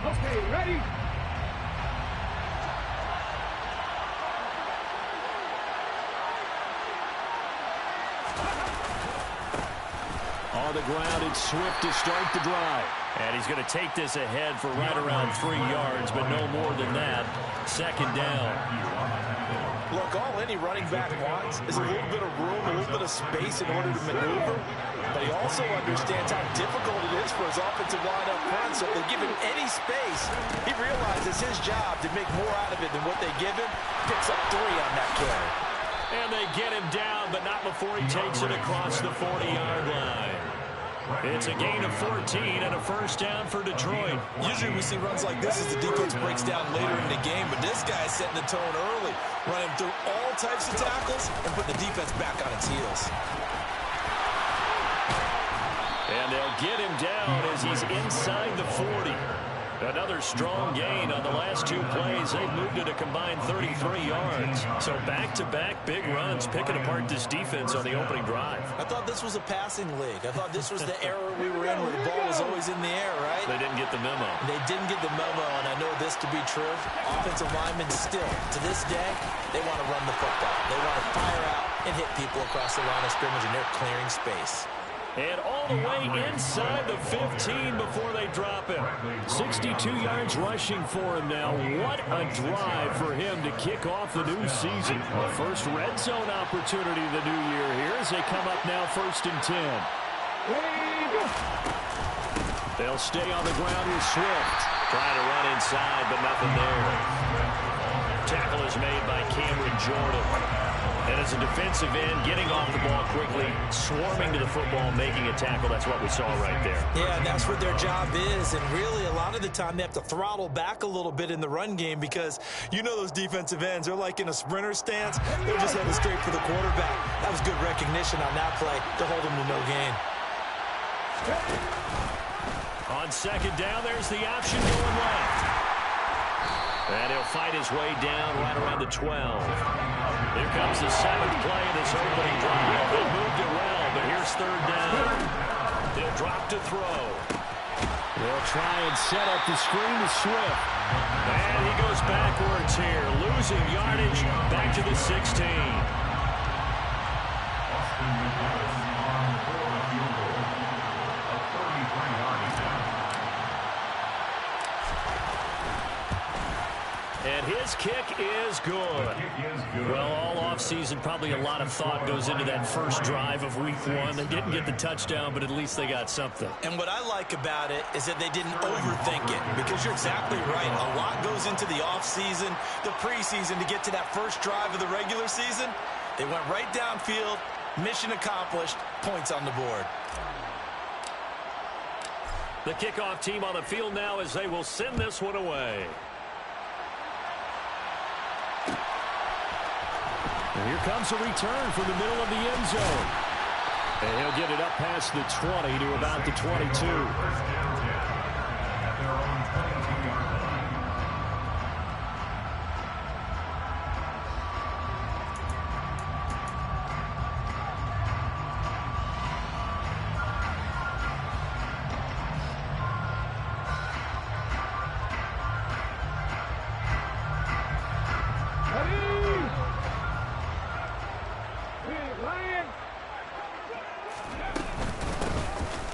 Okay, ready? On the ground, it's Swift to start the drive. And he's going to take this ahead for right around 3 yards, but no more than that. Second down. Look, all any running back wants is a little bit of room, a little bit of space in order to maneuver. But he also understands how difficult it is for his offensive line up front. So if they give him any space, he realizes his job to make more out of it than what they give him. Picks up 3 on that carry. And they get him down, but not before he takes it across the 40-yard line. It's a gain of 14 and a first down for Detroit. Usually we see runs like this as the defense breaks down later in the game, but this guy is setting the tone early, running through all types of tackles and putting the defense back on its heels. And they'll get him down as he's inside the 40. Another strong gain on the last 2 plays. They've moved it a combined 33 yards. So back-to-back big runs, picking apart this defense on the opening drive. I thought this was a passing league. I thought this was the era we were in where the ball was always in the air, right? They didn't get the memo. They didn't get the memo, and I know this to be true. Offensive linemen still, to this day, they want to run the football. They want to fire out and hit people across the line of scrimmage, and they're clearing space. And all the way inside the 15 before they drop him. 62 yards rushing for him now. What a drive for him to kick off the new season. The first red zone opportunity of the new year here as they come up now 1st and 10. They'll stay on the ground with Swift. Trying to run inside, but nothing there. Tackle is made by Cameron Jordan. And as a defensive end, getting off the ball quickly, swarming to the football, making a tackle, that's what we saw right there. Yeah, and that's what their job is. And really, a lot of the time, they have to throttle back a little bit in the run game because you know those defensive ends, they're like in a sprinter stance. They're just heading straight for the quarterback. That was good recognition on that play to hold them to no gain. On second down, there's the option going left. And he'll fight his way down right around the 12. Here comes the 7th play of this opening drive. They moved it well, but here's 3rd down. They'll drop to throw. They'll try and set up the screen to Swift. And he goes backwards here, losing yardage back to the 16. And his kick is good. Well, all offseason, probably a lot of thought goes into that first drive of week 1. They didn't get the touchdown, but at least they got something. And what I like about it is that they didn't overthink it, because you're exactly right. A lot goes into the offseason, the preseason, to get to that first drive of the regular season. They went right downfield, mission accomplished, points on the board. The kickoff team on the field now as they will send this one away. And here comes a return from the middle of the end zone. And he'll get it up past the 20 to about the 22.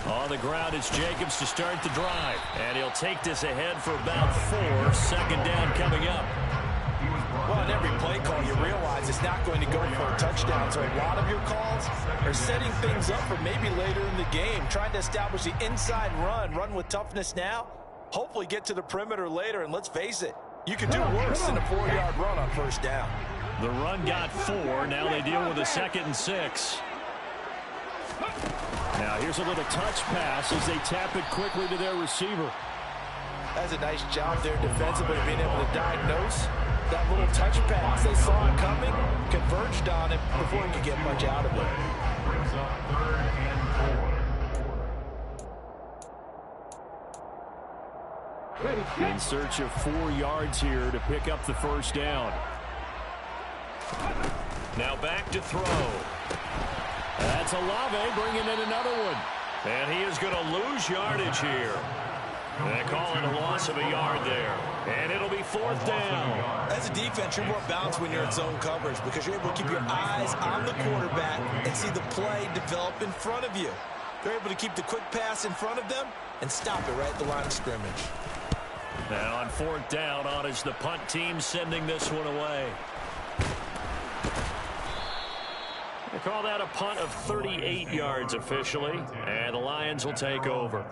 On the ground, it's Jacobs to start the drive. And he'll take this ahead for about 4. 2nd down coming up. Well, in every play call, you realize it's not going to go for a touchdown. So a lot of your calls are setting things up for maybe later in the game, trying to establish the inside run with toughness now, hopefully get to the perimeter later. And let's face it, you could do worse than a 4-yard run on 1st down. The run got 4. Now they deal with a 2nd and 6. Now here's a little touch pass as they tap it quickly to their receiver. That's a nice job there defensively, being able to diagnose that little touch pass. They saw it coming, converged on it before he could get much out of it. In search of 4 yards here to pick up the 1st down. Now back to throw. That's Olave bringing in another one. And he is going to lose yardage here. They call it a loss of a yard there. And it'll be 4th down. As a defense, you're more balanced when you're in zone coverage because you're able to keep your eyes on the quarterback and see the play develop in front of you. They're able to keep the quick pass in front of them and stop it right at the line of scrimmage. Now on 4th down, on is the punt team sending this one away. They call that a punt of 38 yards officially, and the Lions will take over.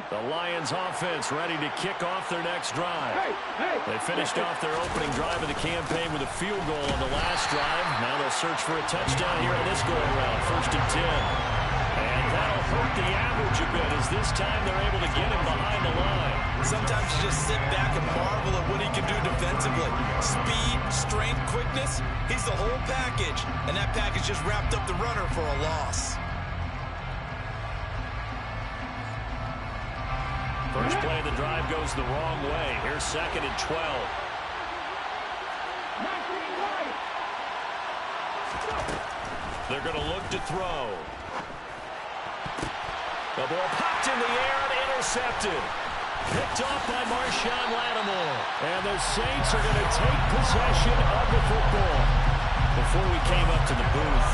The Lions offense ready to kick off their next drive. They finished off their opening drive of the campaign with a field goal on the last drive. Now they'll search for a touchdown here on this go-around, 1st and 10. And that'll hurt the average a bit as this time they're able to get him behind the line. Sometimes you just sit back and marvel at what he can do defensively. Speed, strength, quickness, he's the whole package. And that package just wrapped up the runner for a loss. First play of the drive goes the wrong way. Here's 2nd and 12. They're going to look to throw. The ball popped in the air and intercepted. Picked off by Marshawn Lattimore. And the Saints are going to take possession of the football. Before we came up to the booth,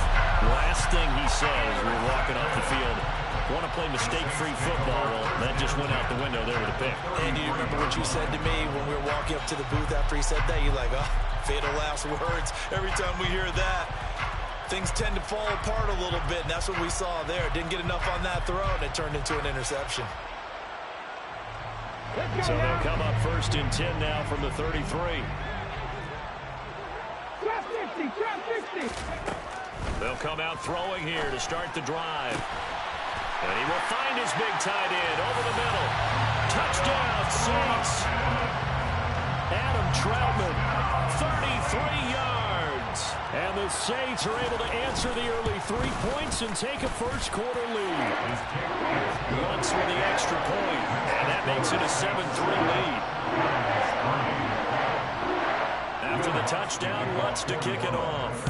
last thing he said as we were walking off the field, want to play mistake-free football. Well, that just went out the window there with a pick. And do you remember what you said to me when we were walking up to the booth after he said that? You're like, oh, fatal last words. Every time we hear that, things tend to fall apart a little bit, and that's what we saw there. Didn't get enough on that throw, and it turned into an interception. So they'll come up 1st and 10 now from the 33. They'll come out throwing here to start the drive. And he will find his big tight end over the middle. Touchdown, Saints. Adam Troutman, 33 yards. And the Saints are able to answer the early 3 points and take a first-quarter lead. Once with the extra point, and that makes it a 7-3 lead. After the touchdown, Lutz to kick it off.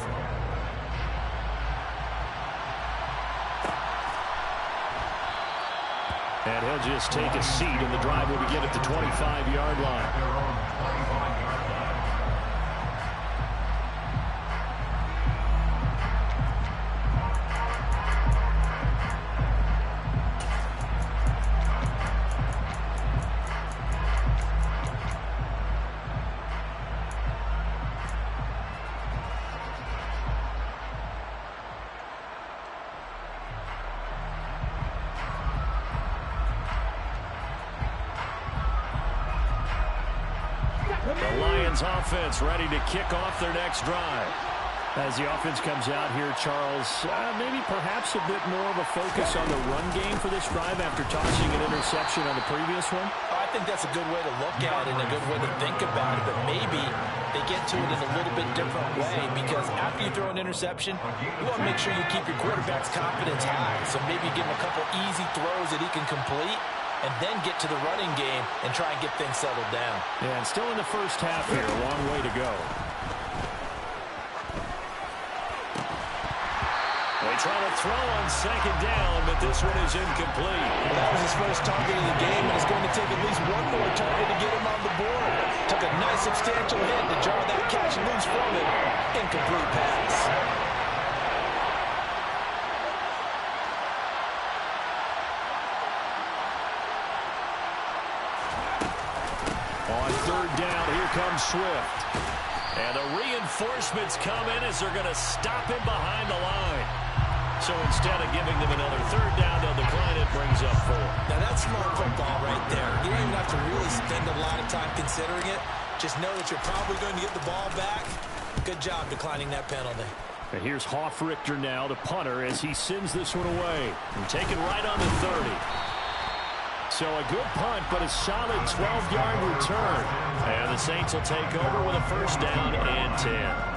And he'll just take a seat, and the drive will begin at the 25-yard line. The Lions offense ready to kick off their next drive. As the offense comes out here, Charles, maybe perhaps a bit more of a focus on the run game for this drive after tossing an interception on the previous one? I think that's a good way to look at it and a good way to think about it, but maybe they get to it in a little bit different way because after you throw an interception, you want to make sure you keep your quarterback's confidence high. So maybe give him a couple easy throws that he can complete and then get to the running game and try and get things settled down. Yeah, and still in the first half here, a long way to go. They try to throw on 2nd down, but this one is incomplete. Well, that was his first target of the game, and it's going to take at least one more target to get him on the board. Took a nice substantial hit to jar that catch loose from him. Incomplete pass. On 3rd down, here comes Swift. And the reinforcements come in as they're going to stop him behind the line. So instead of giving them another 3rd down, they'll decline it, brings up 4. Now that's smart football right there. You don't even have to really spend a lot of time considering it. Just know that you're probably going to get the ball back. Good job declining that penalty. And here's Hoffrichter now, the punter, as he sends this one away. And taken right on the 30. So a good punt, but a solid 12-yard return. And the Saints will take over with a 1st down and 10.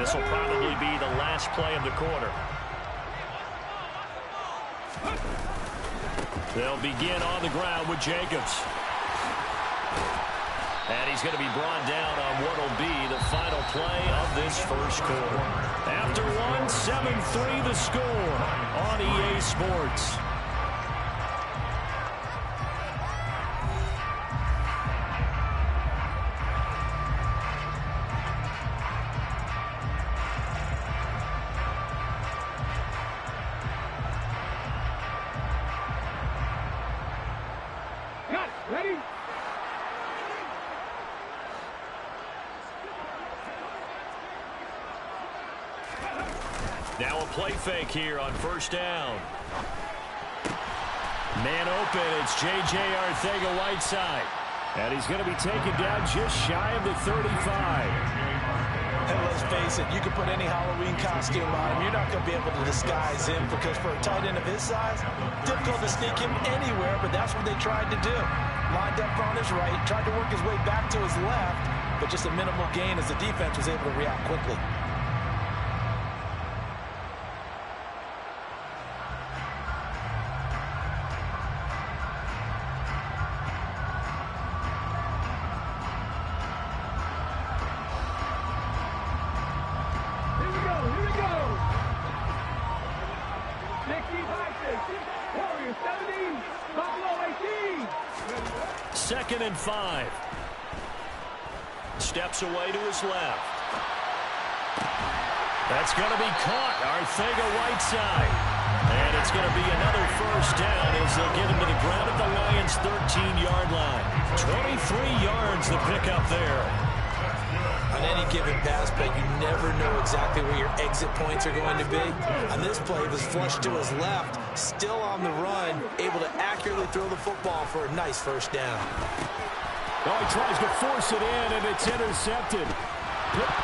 This will probably be the last play of the quarter. They'll begin on the ground with Jacobs. And he's going to be brought down on what will be the final play of this first quarter. After one, 7-3 the score on EA Sports. Ready? Now a play fake here on first down. Man open, it's J.J. Arcega-Whiteside. And he's going to be taken down just shy of the 35. And let's face it, you can put any Halloween costume on him. You're not going to be able to disguise him because for a tight end of his size, difficult to sneak him anywhere, but that's what they tried to do. Lined up on his right, tried to work his way back to his left, but just a minimal gain as the defense was able to react quickly. Second and 5. Steps away to his left. That's going to be caught. Arcega-Whiteside. And it's going to be another first down as they'll get him to the ground at the Lions' 13-yard line. 23 yards the pickup there. On any given pass play, you never know exactly where your exit points are going to be. On this play, it was flushed to his left, still on the run, able to accurately throw the football for a nice first down. Oh, he tries to force it in, and it's intercepted.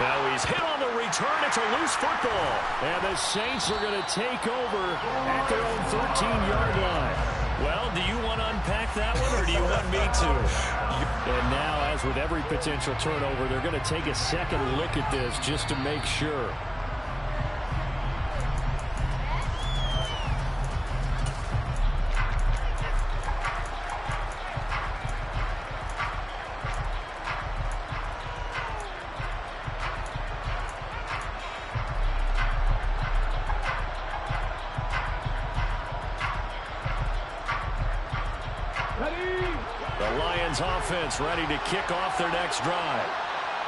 Now he's hit on the return. It's a loose football. And the Saints are going to take over at their own 13-yard line. Well, do you want to unpack that one, or do you want me to? And now, as with every potential turnover, they're going to take a second look at this just to make sure. Offense ready to kick off their next drive.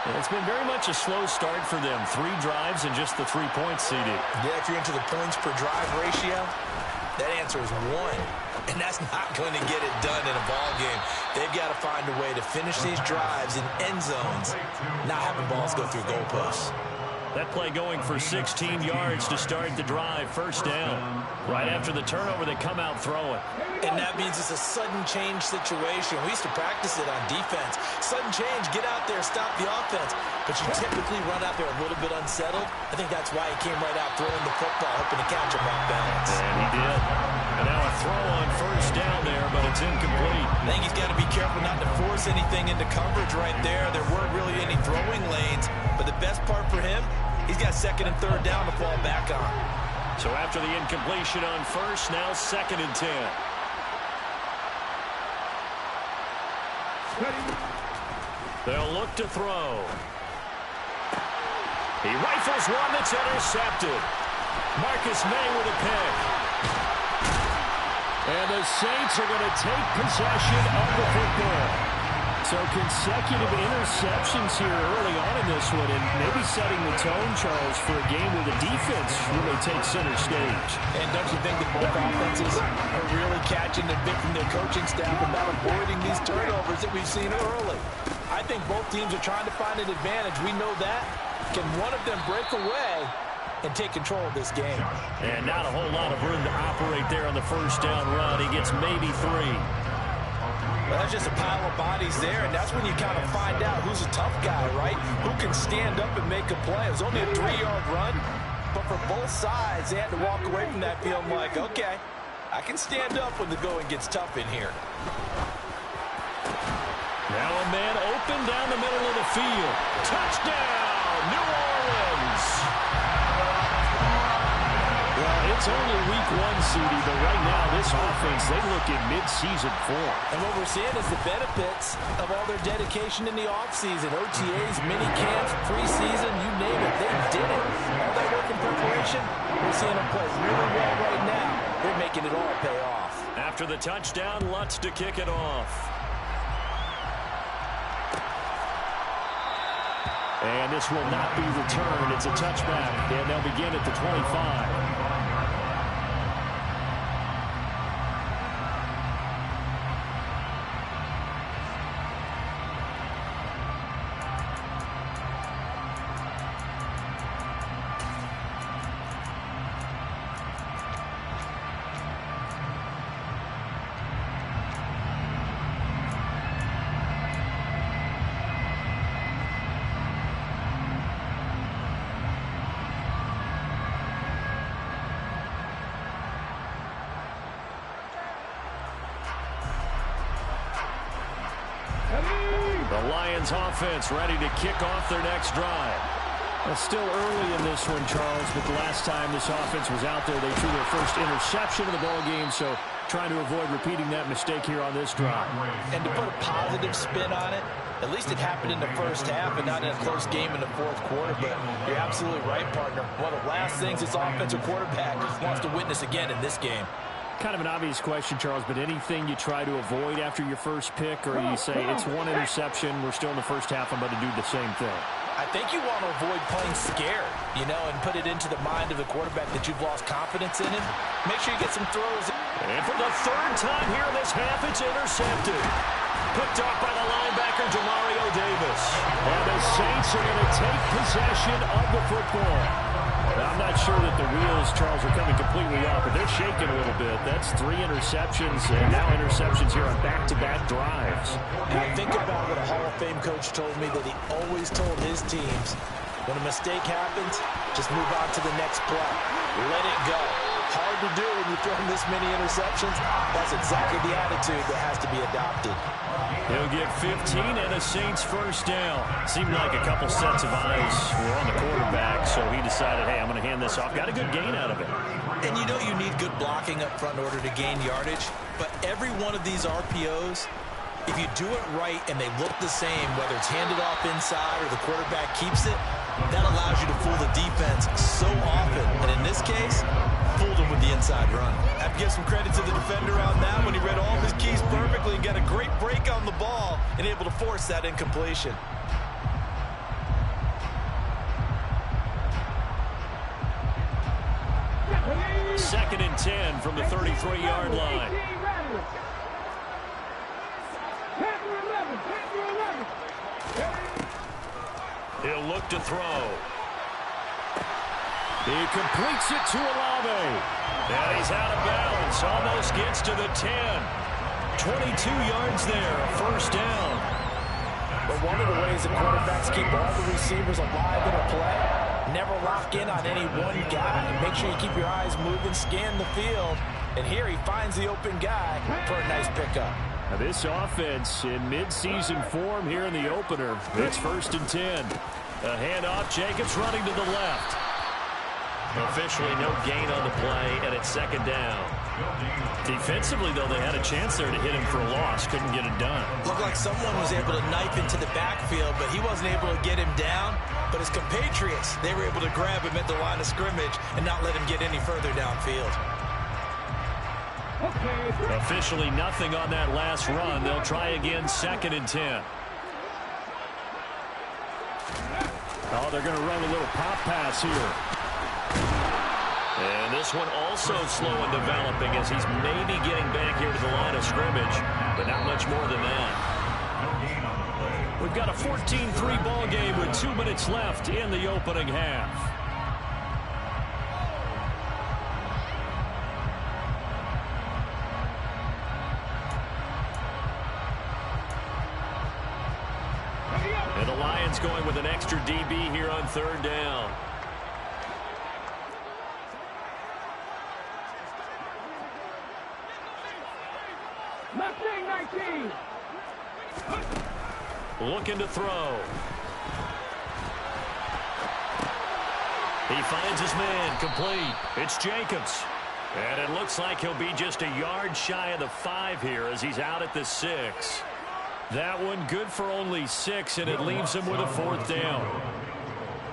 And it's been very much a slow start for them. 3 drives and just the 3 points, CD. Yeah, if you're into the points per drive ratio, that answer is 1. And that's not going to get it done in a ball game. They've got to find a way to finish these drives in end zones, not having balls go through goalposts. That play going for 16 yards to start the drive. First down. Right after the turnover, they come out throwing. And that means it's a sudden change situation. We used to practice it on defense. Sudden change, get out there, stop the offense. But you typically run out there a little bit unsettled. I think that's why he came right out throwing the football, hoping to catch him off balance. And he did. And now a throw on first down there, but it's incomplete. I think he's got to be careful not to force anything into coverage right there. There weren't really any throwing lanes. But the best part for him, he's got second and third down to fall back on. So after the incompletion on first, now second and 10. They'll look to throw. He rifles one that's intercepted. Marcus May with a pick. And the Saints are going to take possession of the football. So consecutive interceptions here early on in this one, and maybe setting the tone, Charles, for a game where the defense really takes center stage. And don't you think that both offenses are really catching the bit from their coaching staff about avoiding these turnovers that we've seen early? I think both teams are trying to find an advantage. We know that. Can one of them break away and take control of this game? And not a whole lot of room to operate there on the first down run. He gets maybe 3. Well, that's just a pile of bodies there, and that's when you kind of find out who's a tough guy, right? Who can stand up and make a play. It was only a 3-yard run, but for both sides, they had to walk away from that feeling like, okay, I can stand up when the going gets tough in here. Now a man open down the middle of the field. Touchdown, New Orleans! Owens. Well, it's only week 1, CD, but right now this offense, they look in mid-season form. And what we're seeing is the benefits of all their dedication in the offseason. OTAs, mini camps, preseason, you name it, they did it. All that work in preparation, we're seeing them play really well right now. They're making it all pay off. After the touchdown, Lutz to kick it off. And this will not be returned. It's a touchback, and they'll begin at the 25. The Lions offense ready to kick off their next drive. It's still early in this one, Charles, but the last time this offense was out there, they threw their first interception of the ball game, so trying to avoid repeating that mistake here on this drive. And to put a positive spin on it, at least it happened in the first half and not in a close game in the fourth quarter, but you're absolutely right, partner. One of the last things this offensive quarterback wants to witness again in this game. Kind of an obvious question, Charles, but anything you try to avoid after your first pick, or you say it's one interception, we're still in the first half, I'm going to do the same thing? I think you want to avoid playing scared, and put it into the mind of the quarterback that you've lost confidence in him. Make sure you get some throws. And for the third time here in this half, it's intercepted. Picked off by the linebacker, Demario Davis. And the Saints are going to take possession of the football. Now, I'm not sure that the wheels, Charles, are coming completely off, but they're shaking a little bit. That's 3 interceptions, and now interceptions here on back-to-back drives. And I think about what a Hall of Fame coach told me, that he always told his teams, when a mistake happens, just move on to the next play. Let it go. Hard to do when you're throwing this many interceptions. That's exactly the attitude that has to be adopted. He'll get 15 and a Saints first down. Seemed like a couple sets of eyes were on the quarterback, so he decided, hey, I'm going to hand this off. Got a good gain out of it. And you need good blocking up front in order to gain yardage, but every one of these RPOs, if you do it right and they look the same, whether it's handed off inside or the quarterback keeps it, that allows you to fool the defense so often. And in this case, fooled him with the inside run. I have to give some credit to the defender on that when he read all of his keys perfectly and got a great break on the ball and able to force that incompletion. Second and 10 from the 33-yard line. He'll look to throw. He completes it to Olave. And he's out of bounds. Almost gets to the 10. 22 yards there. A first down. But one of the ways the quarterbacks keep all the receivers alive in a play, never lock in on any one guy. Make sure you keep your eyes moving, scan the field. And here he finds the open guy for a nice pickup. Now this offense in mid-season form here in the opener. It's first and 10. A handoff. Jacobs running to the left. Officially no gain on the play, and it's second down. Defensively, though, they had a chance there to hit him for a loss. Couldn't get it done. Looked like someone was able to knife into the backfield, but he wasn't able to get him down. But his compatriots, they were able to grab him at the line of scrimmage and not let him get any further downfield. Officially nothing on that last run. They'll try again, second and 10. Oh, they're going to run a little pop pass here. And this one also slow in developing as he's maybe getting back here to the line of scrimmage, but not much more than that. We've got a 14-3 ball game with 2 minutes left in the opening half. And the Lions going with an extra DB here on third down. Looking to throw. He finds his man, complete. It's Jacobs. And it looks like he'll be just a yard shy of the 5 here as he's out at the 6. That one good for only 6, and it leaves him with a 4th down.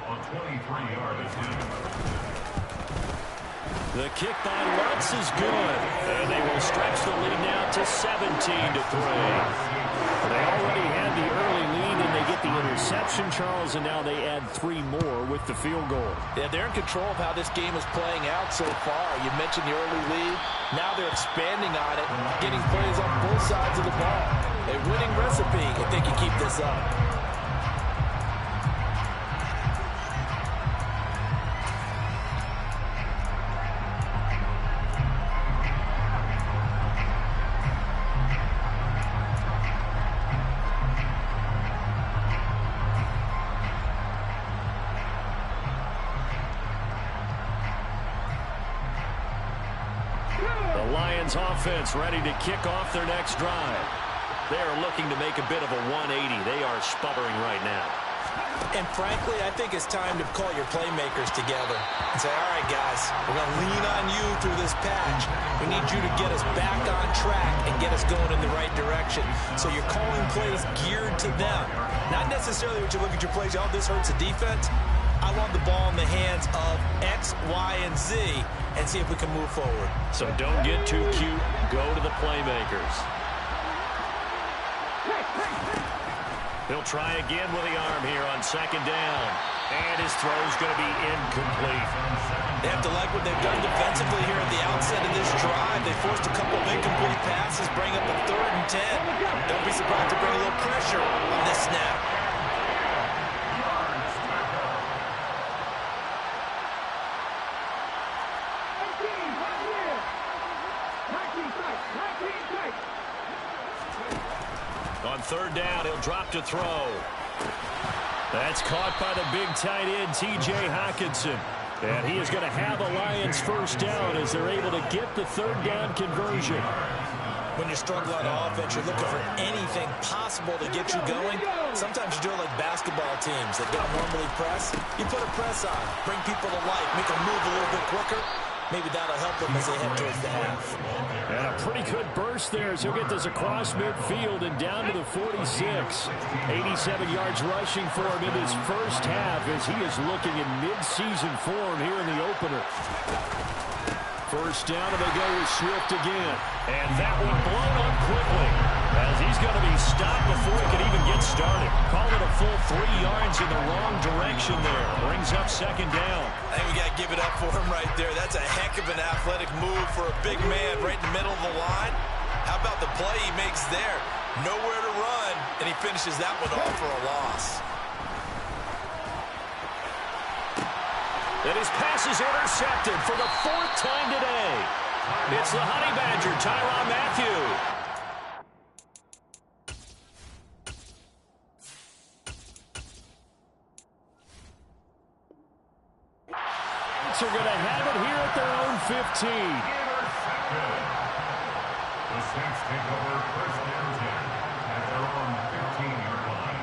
On 23-yard attempt. The kick by Lutz is good, and they will stretch the lead now to 17-3. They already had the early lead, and they get the interception, Charles, and now they add 3 more with the field goal. Yeah, they're in control of how this game is playing out so far. You mentioned the early lead. Now they're expanding on it, getting plays on both sides of the ball. A winning recipe if they can keep this up. Offense ready to kick off their next drive. They're looking to make a bit of a 180. They are sputtering right now. And frankly, I think it's time to call your playmakers together and say, all right, guys, we're going to lean on you through this patch. We need you to get us back on track and get us going in the right direction. So you're calling plays geared to them. Not necessarily what you look at your plays, oh, this hurts the defense. I want the ball in the hands of X, Y, and Z and see if we can move forward. So don't get too cute. Go to the playmakers. He'll try again with the arm here on 2nd down. And his throw's going to be incomplete. They have to like what they've done defensively here at the outset of this drive. They forced a couple of incomplete passes, bring up a 3rd and 10. Don't be surprised to bring a little pressure on this snap. On 3rd down, he'll drop to throw. That's caught by the big tight end, T.J. Hockenson. And he is going to have a Lions 1st down as they're able to get the 3rd down conversion. When you're struggling on offense, you're looking for anything possible to get you going. Sometimes you do it like basketball teams that don't normally press. You put a press on, bring people to life, make them move a little bit quicker. Maybe that'll help them as they head towards the half. And a pretty good burst there as he'll get this across midfield and down to the 46. 87 yards rushing for him in his 1st half as he is looking in mid-season form here in the opener. 1st down, and they go with Swift again. And that one blown up quickly as he's going to be stopped before he can even get started. Call it a full 3 yards in the wrong direction there. Brings up 2nd down. I think we got to give it up for him right there. That's a heck of an athletic move for a big man right in the middle of the line. How about the play he makes there? Nowhere to run, and he finishes that one off for a loss. And his pass is intercepted for the 4th time today. It's the Honey Badger, Tyrann Mathieu. Are going to have it here at their own 15. The Saints take over 1st and 10 at their own 15-yard line.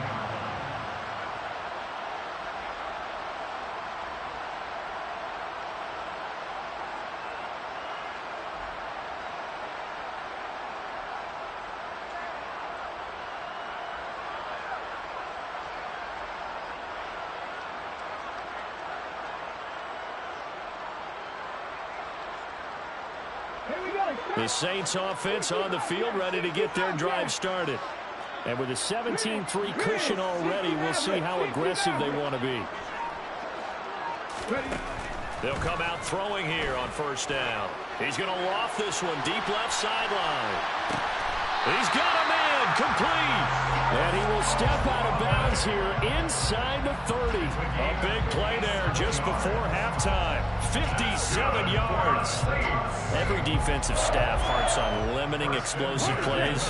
The Saints offense on the field ready to get their drive started. And with a 17-3 cushion already, we'll see how aggressive they want to be. They'll come out throwing here on 1st down. He's going to loft this one deep left sideline. He's got a man complete. And he will step out of bounds here inside the 30. A big play there just before halftime. 57 yards. Every defensive staff harps on limiting explosive plays.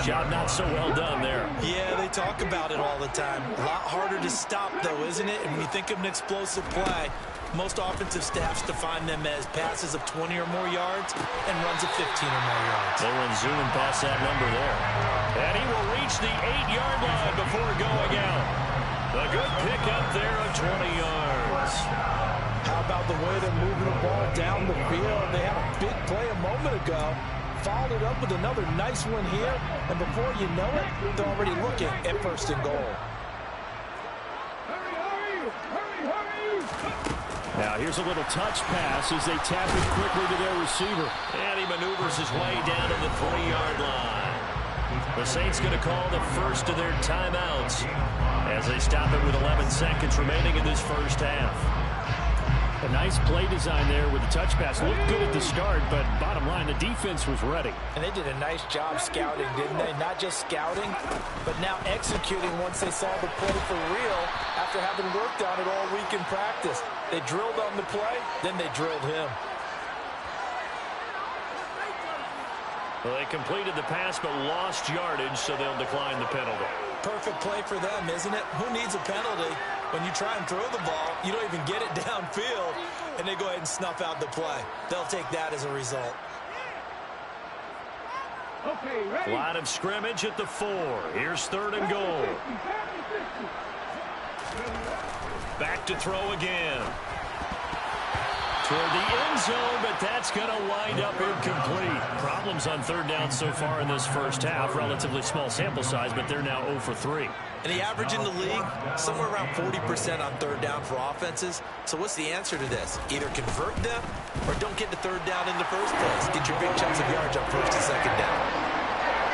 Job not so well done there. Yeah, they talk about it all the time. A lot harder to stop, though, isn't it? And when you think of an explosive play, most offensive staffs define them as passes of 20 or more yards and runs of 15 or more yards. They went zooming past that number there. And he will reach the 8-yard line before going out. A good pickup there of 20 yards. they're moving the ball down the field. They had a big play a moment ago. Followed it up with another nice one here. And before you know it, they're already looking at first and goal. Now here's a little touch pass as they tap it quickly to their receiver. And he maneuvers his way down to the 3-yard line. The Saints going to call the first of their timeouts as they stop it with 11 seconds remaining in this first half. A nice play design there with the touch pass. Looked good at the start, but bottom line, the defense was ready. And they did a nice job scouting, didn't they? Not just scouting, but now executing once they saw the play for real after having worked on it all week in practice. They drilled on the play, then they drilled him. Well, they completed the pass but lost yardage, so they'll decline the penalty. Perfect play for them, isn't it? Who needs a penalty? When you try and throw the ball, you don't even get it downfield, and they go ahead and snuff out the play. They'll take that as a result. Line of scrimmage at the 4. Here's 3rd and goal. Back to throw again. Toward the end zone, but that's going to wind up incomplete. Problems on 3rd down so far in this first half. Relatively small sample size, but they're now 0 for 3. And the average in the league, somewhere around 40% on 3rd down for offenses. So what's the answer to this? Either convert them or don't get to 3rd down in the first place. Get your big chunks of yards on 1st and 2nd down.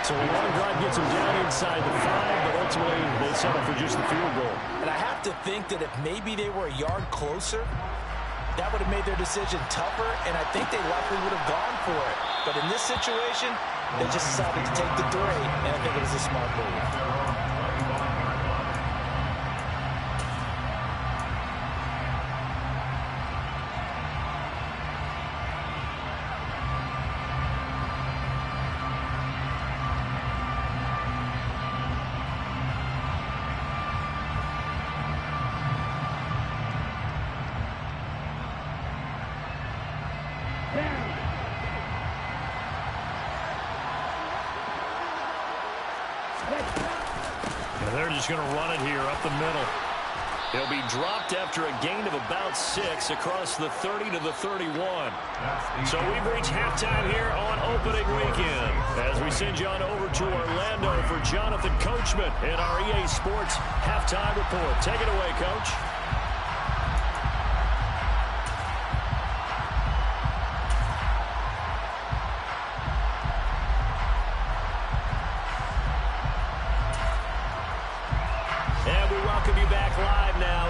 So a long drive gets them down inside the 5, but ultimately they settle for just the field goal. And I have to think that if maybe they were a yard closer, that would have made their decision tougher, and I think they likely would have gone for it. But in this situation, they just decided to take the 3, and I think it was a smart move. They're just going to run it here up the middle. He'll be dropped after a gain of about 6 across the 30 to the 31. So we've reached halftime here on opening weekend as we send you on over to Orlando for Jonathan Coachman in our EA Sports halftime report. Take it away, Coach.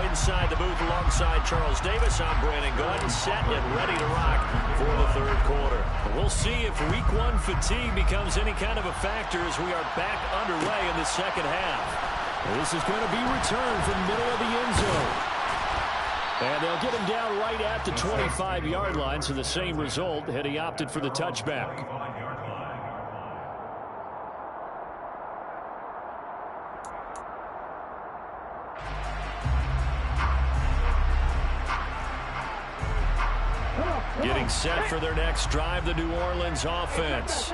Inside the booth alongside Charles Davis, I'm Brandon Gordon, set and ready to rock for the 3rd quarter. We'll see if week 1 fatigue becomes any kind of a factor as we are back underway in the 2nd half. This is going to be returned from middle of the end zone. And they'll get him down right at the 25-yard line, so the same result had he opted for the touchback. Getting set for their next drive, the New Orleans offense.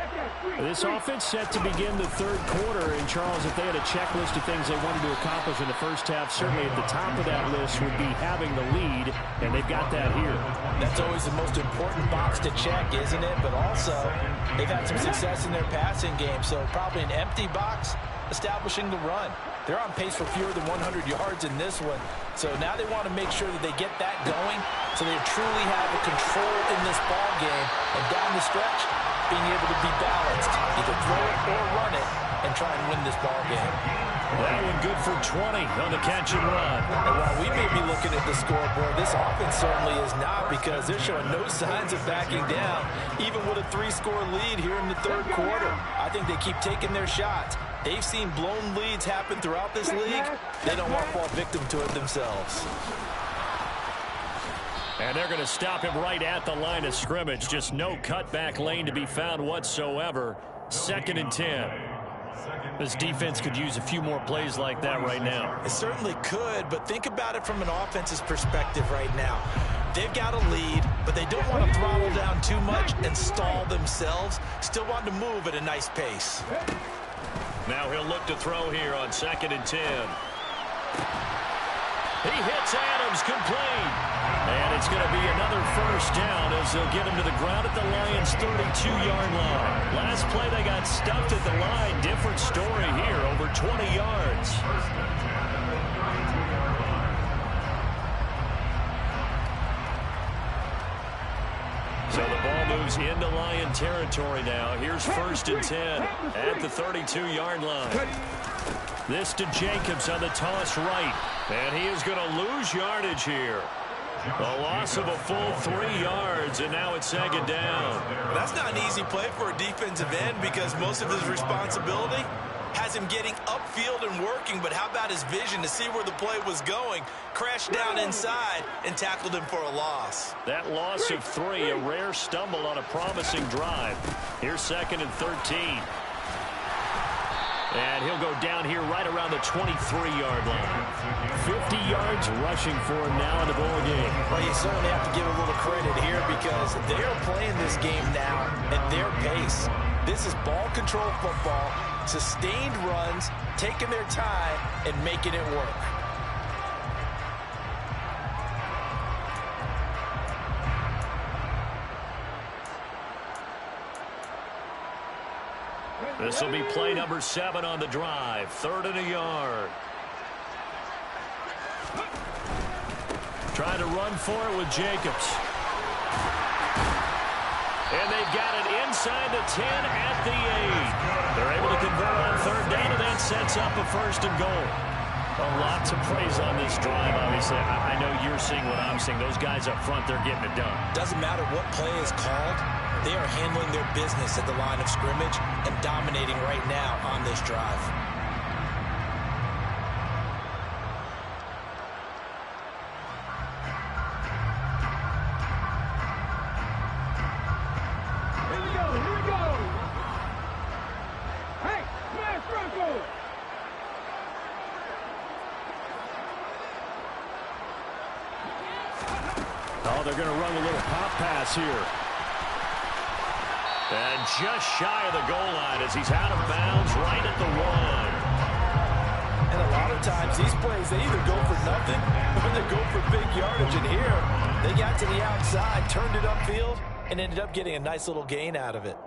This offense set to begin the 3rd quarter. And, Charles, if they had a checklist of things they wanted to accomplish in the first half, certainly at the top of that list would be having the lead, and they've got that here. That's always the most important box to check, isn't it? But also, they've had some success in their passing game, so probably an empty box establishing the run. They're on pace for fewer than 100 yards in this one. So now they want to make sure that they get that going so they truly have a control in this ball game. And down the stretch, being able to be balanced. Either throw it or run it and try and win this ball game. That one good for 20 on the catch and run. And while we may be looking at the scoreboard, this offense certainly is not, because they're showing no signs of backing down, even with a 3-score lead here in the 3rd quarter. I think they keep taking their shots. They've seen blown leads happen throughout this league. They don't want to fall victim to it themselves. And they're going to stop him right at the line of scrimmage. Just no cutback lane to be found whatsoever. 2nd and 10. This defense could use a few more plays like that right now. It certainly could, but think about it from an offense's perspective right now. They've got a lead, but they don't want to throttle down too much and stall themselves. Still want to move at a nice pace. Now he'll look to throw here on 2nd and 10. He hits Adams, complete. And it's going to be another first down as they'll get him to the ground at the Lions' 32-yard line. Last play, they got stuffed at the line. Different story here, over 20 yards. So the ball moves into Lion territory now. Here's 1st and 10 at the 32-yard line. This to Jacobs on the toss right. And he is going to lose yardage here. A loss of a full 3 yards, and now it's 2nd down. That's not an easy play for a defensive end because most of his responsibility has him getting upfield and working, but how about his vision to see where the play was going, crashed down inside, and tackled him for a loss. That loss of 3, a rare stumble on a promising drive. Here's 2nd and 13. And he'll go down here right around the 23-yard line. 50 yards rushing for him now in the ball game. Well, you certainly have to give a little credit here because they're playing this game now at their pace. This is ball control football, sustained runs, taking their time, and making it work. This will be play number 7 on the drive. 3rd and a yard. Trying to run for it with Jacobs. And they've got it inside the 10 at the 8. They're able to convert on 3rd down, and that sets up a 1st and goal. A lot to praise on this drive, obviously. I know you're seeing what I'm seeing. Those guys up front, they're getting it done. Doesn't matter what play is called. They are handling their business at the line of scrimmage and dominating right now on this drive. Here we go. Hey, smash Bronco! Oh, they're going to run a little pop pass here. And just shy of the goal line as he's out of bounds right at the 1. And a lot of times these plays, they either go for nothing or they go for big yardage. And here, they got to the outside, turned it upfield, and ended up getting a nice little gain out of it.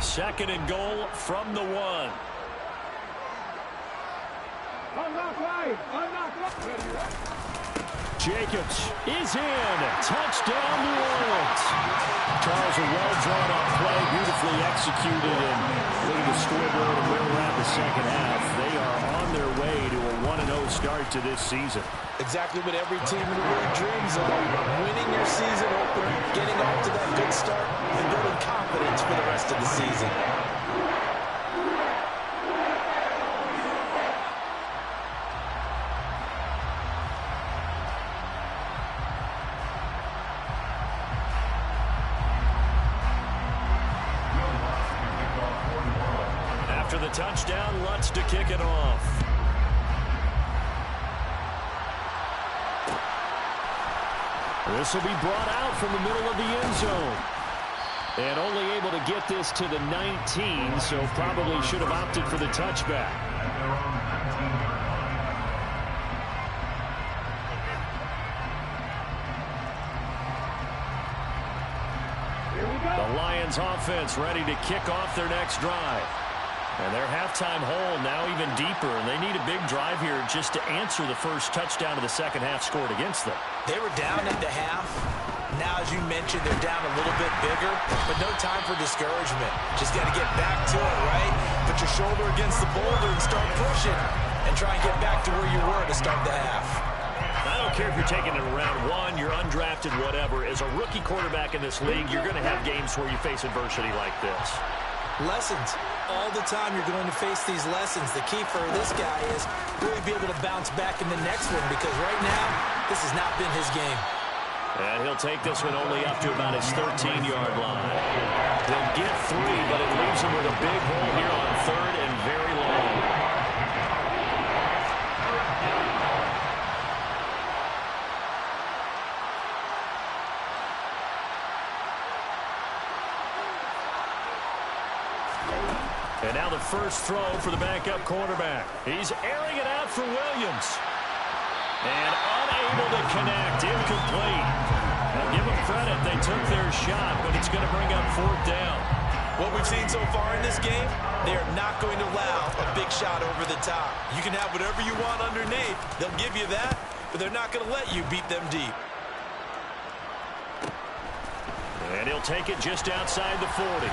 Second and goal from the 1. Jacobs is in. Touchdown, New Orleans. Charles, a well-drawn-up play, beautifully executed, and look at the scoreboard and where we're at the second half. They are on their way to a 1-0 start to this season. Exactly what every team in the league dreams of. Winning your season opener, getting off to that good start, and building confidence for the rest of the season. After the touchdown, Lutz to kick it off. This will be brought out from the middle of the end zone. And only able to get this to the 19, so probably should have opted for the touchback. The Lions offense ready to kick off their next drive. And their halftime hole now even deeper, and they need a big drive here just to answer the first touchdown of the second half scored against them. They were down at the half. Now, as you mentioned, they're down a little bit bigger, but no time for discouragement. Just got to get back to it, right? Put your shoulder against the boulder and start pushing, and try and get back to where you were to start the half. I don't care if you're taking it around 1, you're undrafted, whatever. As a rookie quarterback in this league, you're going to have games where you face adversity like this. Lessons. All the time you're going to face these lessons. The key for this guy is really be able to bounce back in the next one, because right now, this has not been his game. And he'll take this one only up to about his 13-yard line. He'll get 3, but it leaves him with a big hole here on 3rd and very long. Now the first throw for the backup quarterback. He's airing it out for Williams. And unable to connect. Incomplete. Now give them credit. They took their shot, but it's going to bring up fourth down. What we've seen so far in this game, they are not going to allow a big shot over the top. You can have whatever you want underneath. They'll give you that, but they're not going to let you beat them deep. And he'll take it just outside the 40.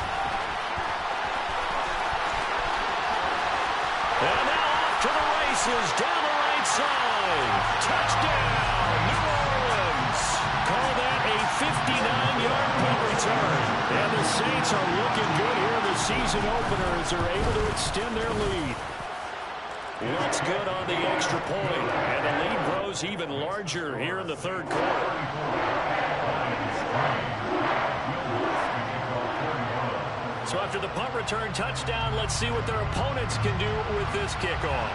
And now off to the races, down the right side. Touchdown, New Orleans. Call that a 59-yard punt return. And the Saints are looking good here in the season opener as they're able to extend their lead. Looks good on the extra point. And the lead grows even larger here in the third quarter. So after the punt return touchdown, let's see what their opponents can do with this kickoff.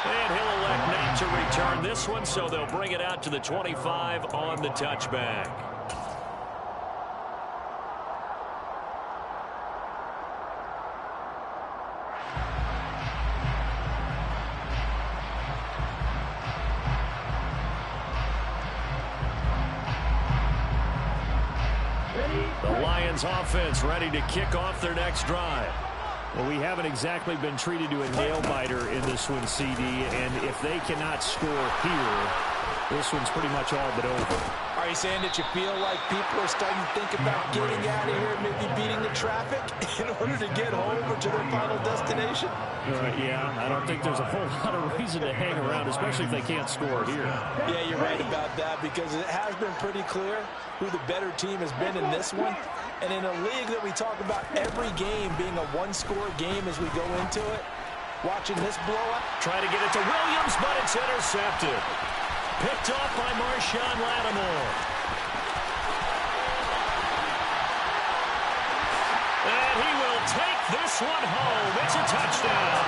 And he'll elect not to return this one, so they'll bring it out to the 25 on the touchback. The Lions offense ready to kick off their next drive. Well, we haven't exactly been treated to a nail-biter in this one, CD, and if they cannot score here, this one's pretty much all but over. Are you saying that you feel like people are starting to think about getting out of here, maybe beating the traffic in order to get home or to their final destination? Yeah, I don't think there's a whole lot of reason to hang around, especially if they can't score here. Yeah, you're right about that because it has been pretty clear who the better team has been in this one. And in a league that we talk about every game being a one-score game as we go into it, watching this blowout. Trying to get it to Williams, but it's intercepted. Picked off by Marshawn Lattimore. And he will take this one home. It's a touchdown.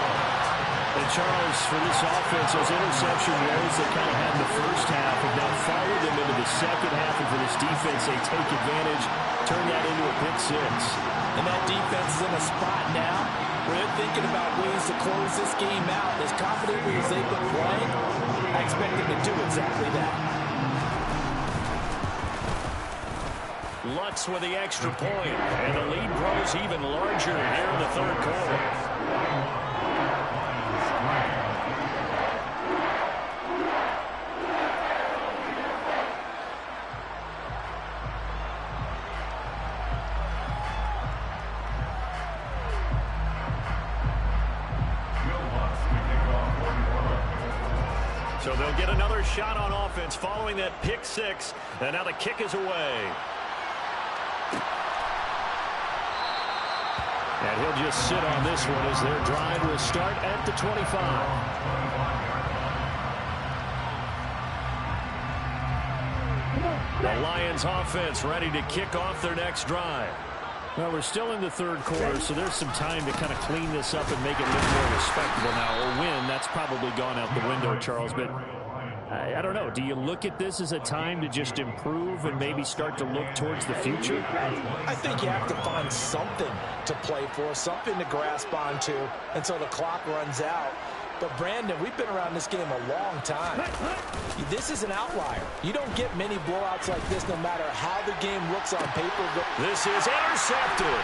And Charles, for this offense, those interception woes they kind of had in the first half have now followed them into the second half. And for this defense, they take advantage, turn that into a pick six. And that defense is in a spot now where they're thinking about ways to close this game out. As confidently as they've been playing, I expect them to do exactly that. Lutz with the extra point, and the lead grows even larger here in the third quarter. So they'll get another shot on offense following that pick six, and now the kick is away. And he'll just sit on this one as their drive will start at the 25. The Lions offense ready to kick off their next drive. Well, we're still in the third quarter, so there's some time to kind of clean this up and make it look more respectable now. A win, that's probably gone out the window, Charles, but I don't know. Do you look at this as a time to just improve and maybe start to look towards the future? I think you have to find something to play for, something to grasp onto until the clock runs out. But, Brandon, we've been around this game a long time. This is an outlier. You don't get many blowouts like this no matter how the game looks on paper. This is intercepted.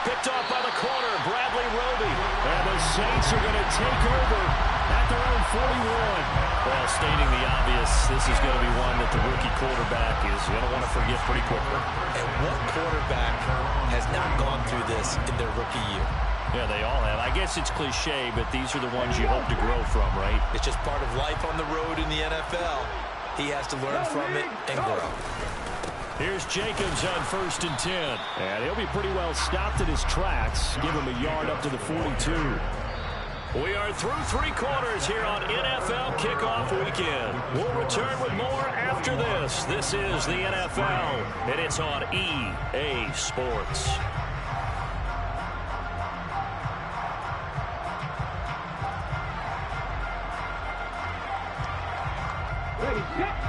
Picked off by the corner, Bradley Roby. And the Saints are going to take over at their own 41. Well, stating the obvious, this is going to be one that the rookie quarterback is going to want to forget pretty quickly. And what quarterback has not gone through this in their rookie year? Yeah, they all have. I guess it's cliche, but these are the ones you hope to grow from, right? It's just part of life on the road in the NFL. He has to learn from it and grow. Here's Jacobs on 1st and 10. And he'll be pretty well stopped in his tracks. Give him a yard up to the 42. We are through three quarters here on NFL Kickoff Weekend. We'll return with more after this. This is the NFL, and it's on EA Sports.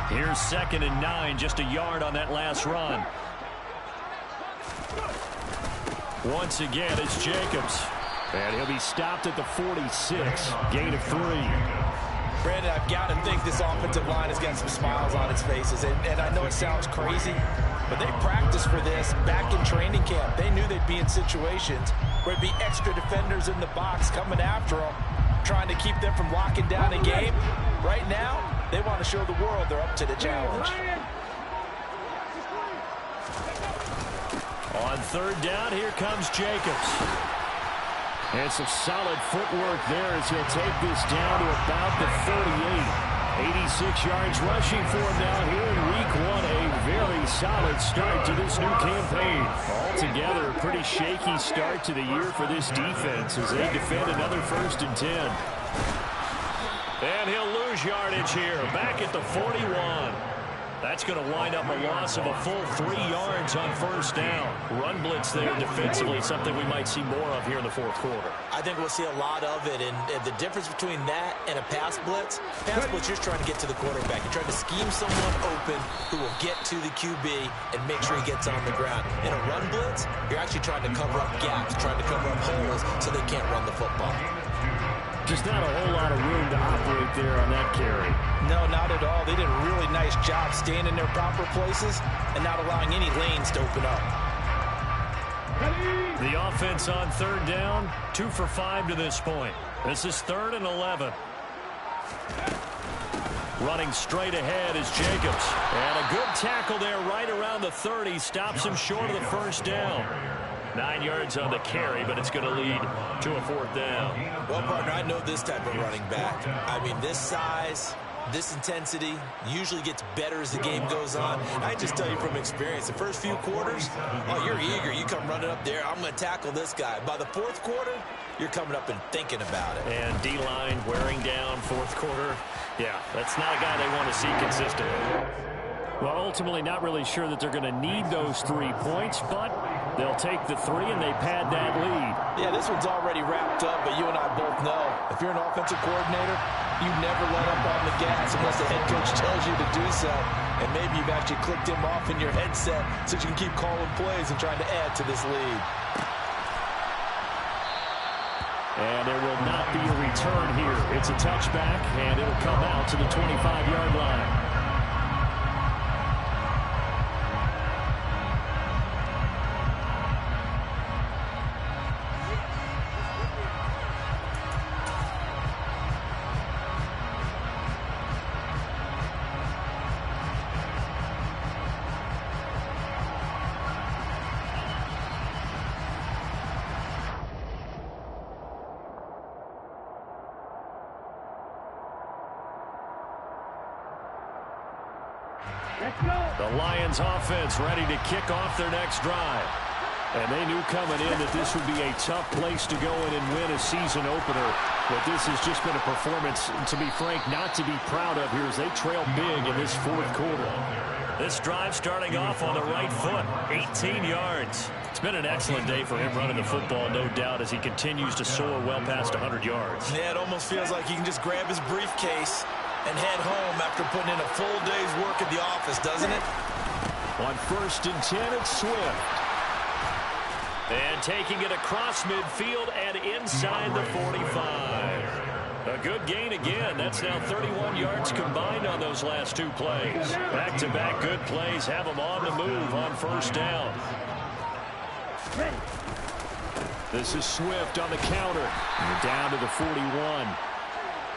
Here's 2nd and 9, just a yard on that last run. Once again, it's Jacobs. And he'll be stopped at the 46. Gain of 3. Brandon, I've got to think this offensive line has got some smiles on its faces. And I know it sounds crazy, but they practiced for this back in training camp. They knew they'd be in situations where there'd be extra defenders in the box coming after them, trying to keep them from locking down a game. Right now, they want to show the world they're up to the challenge. On third down, here comes Jacobs. And some solid footwork there as he'll take this down to about the 38. 86 yards rushing for him now here in week 1. A very solid start to this new campaign. Altogether, a pretty shaky start to the year for this defense as they defend another 1st and 10. And he'll lose yardage here, back at the 41. That's going to wind up a loss of a full 3 yards on 1st down. Run blitz there defensively, something we might see more of here in the 4th quarter. I think we'll see a lot of it, and the difference between that and a pass blitz, you're just trying to get to the quarterback. You're trying to scheme someone open who will get to the QB and make sure he gets on the ground. In a run blitz, you're actually trying to cover up gaps, trying to cover up holes so they can't run the football. Just not a whole lot of room to operate there on that carry. No, not at all. They did a really nice job staying in their proper places and not allowing any lanes to open up. The offense on 3rd down, 2 for 5 to this point. This is 3rd and 11. Running straight ahead is Jacobs. And a good tackle there right around the 30. Stops him short of the 1st down. 9 yards on the carry, but it's going to lead to a 4th down. Well, partner, I know this type of running back. I mean, this size, this intensity usually gets better as the game goes on. I just tell you from experience, the first few quarters, oh, you're eager. You come running up there, I'm going to tackle this guy. By the 4th quarter, you're coming up and thinking about it. And D-line wearing down 4th quarter. Yeah, that's not a guy they want to see consistently. Well, ultimately not really sure that they're going to need those 3 points, but they'll take the 3 and they pad that lead. Yeah, this one's already wrapped up, but you and I both know if you're an offensive coordinator, you never let up on the gas unless the head coach tells you to do so. And maybe you've actually clicked him off in your headset so you can keep calling plays and trying to add to this lead. And there will not be a return here. It's a touchback, and it'll come out to the 25-yard line. The Lions offense ready to kick off their next drive. And they knew coming in that this would be a tough place to go in and win a season opener. But this has just been a performance, to be frank, not to be proud of here as they trail big in this 4th quarter. This drive starting off on the right foot, 18 yards. It's been an excellent day for him running the football, no doubt, as he continues to soar well past 100 yards. Yeah, it almost feels like he can just grab his briefcase and head home after putting in a full day's work at the office, doesn't it? On 1st and 10, it's Swift. And taking it across midfield and inside the 45. A good gain again. That's now 31 yards combined on those last 2 plays. Back-to-back good plays have them on the move on 1st down. This is Swift on the counter. And down to the 41.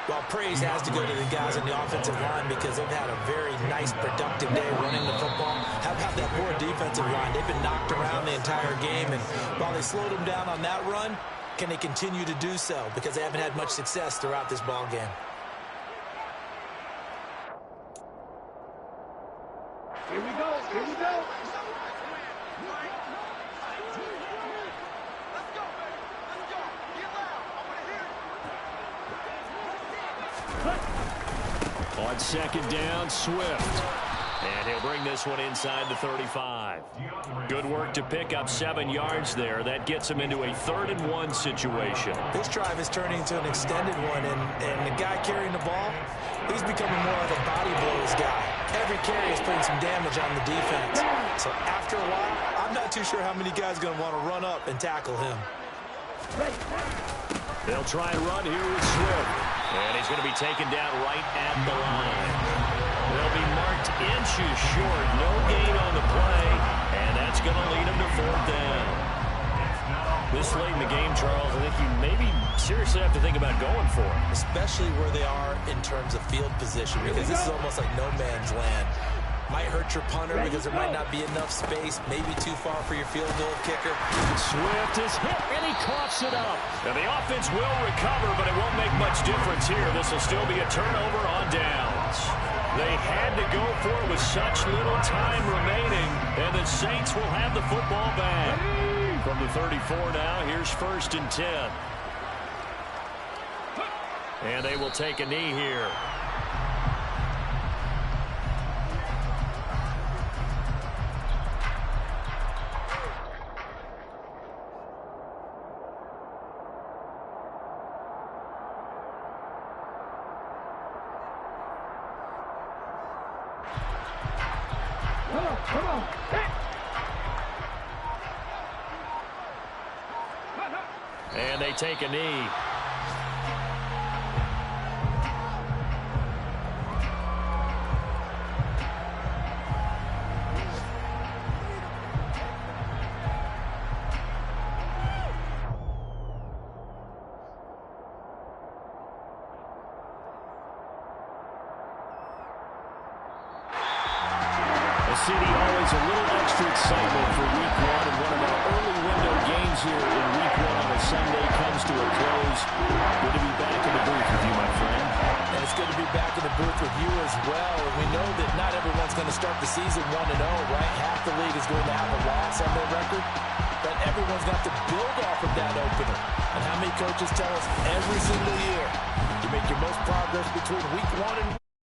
Well, praise has to go to the guys in the offensive line because they've had a very nice, productive day running the football. How about that poor defensive line? They've been knocked around the entire game, and while they slowed them down on that run, can they continue to do so? Because they haven't had much success throughout this ball game. Here we go. Here we go. On 2nd down, Swift. And he'll bring this one inside the 35. Good work to pick up 7 yards there. That gets him into a 3rd and 1 situation. This drive is turning into an extended one, and the guy carrying the ball, he's becoming more of a body blows guy. Every carry is putting some damage on the defense. So after a while, I'm I'm not too sure how many guys are going to want to run up and tackle him. They'll try and run here with Swift. And he's going to be taken down right at the line. They'll be marked inches short. No gain on the play. And that's going to lead him to 4th down. This late in the game, Charles, I think you maybe seriously have to think about going for it. Especially where they are in terms of field position, because this is almost like no man's land. Might hurt your punter because there might not be enough space, maybe too far for your field goal kicker. Swift is hit, and he coughs it up. Now the offense will recover, but it won't make much difference here. This will still be a turnover on downs. They had to go for it with such little time remaining, and the Saints will have the football back. From the 34 now, here's 1st and 10. And they will take a knee here. Come on. And they take a knee. The city always a little extra excitement for week 1, and one of our early window games here in week 1 on a Sunday comes to a close. Good to be back in the booth with you, my friend. And it's good to be back in the booth with you as well. And we know that not everyone's going to start the season 1-0, right? Half the league is going to have a loss on their record. But everyone's got to build off of that opener. And how many coaches tell us every single year you make your most progress between week 1 and